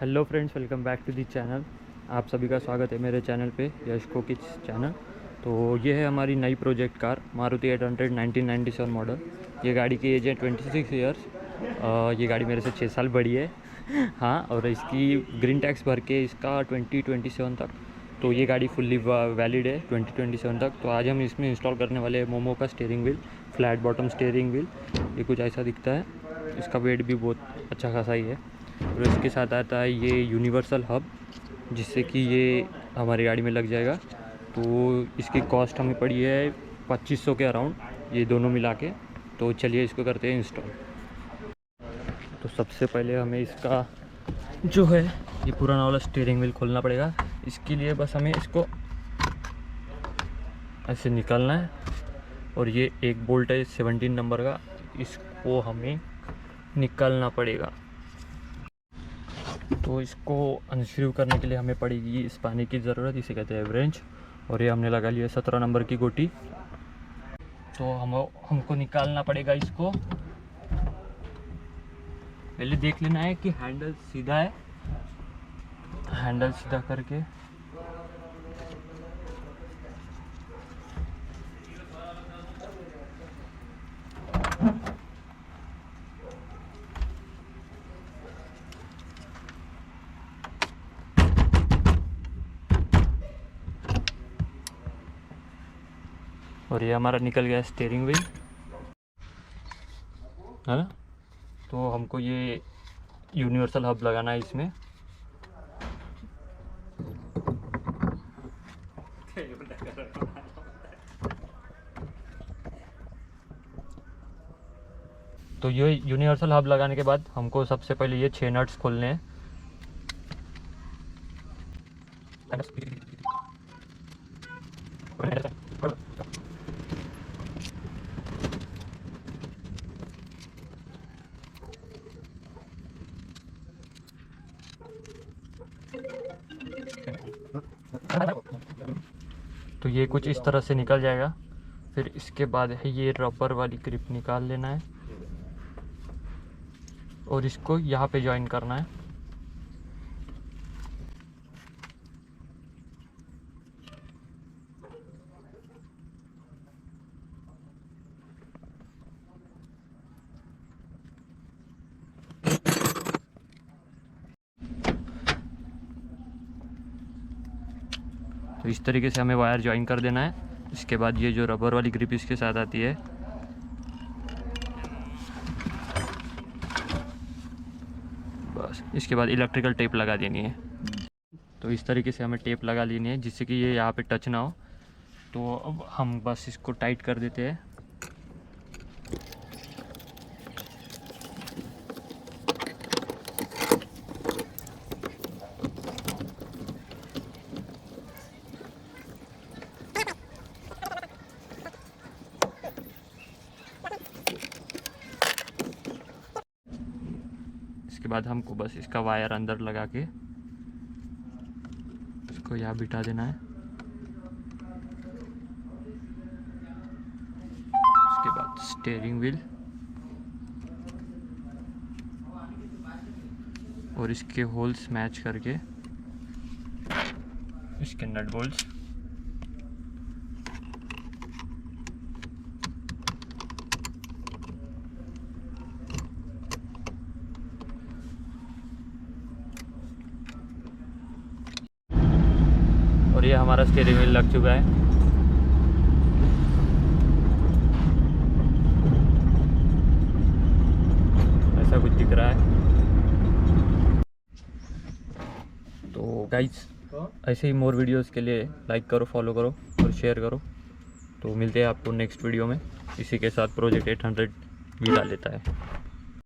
Hello friends, welcome back to the channel. आप सभी का स्वागत है मेरे चैनल पे, यश को किड्स चैनल। तो ये है हमारी नई प्रोजेक्ट कार मारुति 800 1997 मॉडल। ये गाड़ी की एज है 26 ईयर्स। ये गाड़ी मेरे से 6 साल बड़ी है। हाँ, और इसकी ग्रीन टैक्स भर के इसका 2027 तक, तो ये गाड़ी फुल्ली वैलिड है 2027 तक। तो आज हम इसमें इंस्टॉल करने वाले हैं मोमो का steering wheel, flat bottom steering wheel. ये कुछ ऐसा दिखता है। इसका वेट भी बहुत अच्छा खासा ही है। और इसके साथ आता है ये यूनिवर्सल हब, जिससे कि ये हमारी गाड़ी में लग जाएगा। तो इसकी कॉस्ट हमें पड़ी है 2500 के अराउंड, ये दोनों मिला के। तो चलिए इसको करते हैं इंस्टॉल। तो सबसे पहले हमें इसका जो है ये पुराना वाला स्टीयरिंग व्हील खोलना पड़ेगा। इसके लिए बस हमें इसको ऐसे निकालना है, और ये एक बोल्ट है 17 नंबर का, इसको हमें निकालना पड़ेगा। तो इसको अनस्क्रू करने के लिए हमें पड़ेगी इस पानी की ज़रूरत, इसे कहते हैं व्रेंच। और ये हमने लगा लिया 17 नंबर की गोटी। तो हमको निकालना पड़ेगा इसको। पहले देख लेना है कि हैंडल सीधा है। हैंडल सीधा करके और ये हमारा निकल गया स्टीयरिंग व्हील, है ना। तो हमको ये यूनिवर्सल हब लगाना है इसमें। तो ये यूनिवर्सल हब लगाने के बाद हमको सबसे पहले ये 6 नट्स खोलने हैं। तो ये कुछ इस तरह से निकल जाएगा। फिर इसके बाद है ये रबर वाली ग्रिप निकाल लेना है, और इसको यहाँ पे ज्वाइन करना है। तो इस तरीके से हमें वायर ज्वाइन कर देना है। इसके बाद ये जो रबर वाली ग्रिप इसके साथ आती है, बस इसके बाद इलेक्ट्रिकल टेप लगा देनी है। तो इस तरीके से हमें टेप लगा लेनी है, जिससे कि ये यहाँ पे टच ना हो। तो अब हम बस इसको टाइट कर देते हैं। इसके बाद हमको बस इसका वायर अंदर लगा के इसको यहाँ बिठा देना है। इसके बाद स्टीयरिंग व्हील और इसके होल्स मैच करके इसके नट बोल्ट्स, और ये हमारा स्टीयरिंग व्हील लग चुका है। ऐसा कुछ दिख रहा है। तो गाइस, ऐसे ही मोर वीडियोस के लिए लाइक करो, फॉलो करो और शेयर करो। तो मिलते हैं आपको नेक्स्ट वीडियो में। इसी के साथ प्रोजेक्ट 800 विदा लेता है।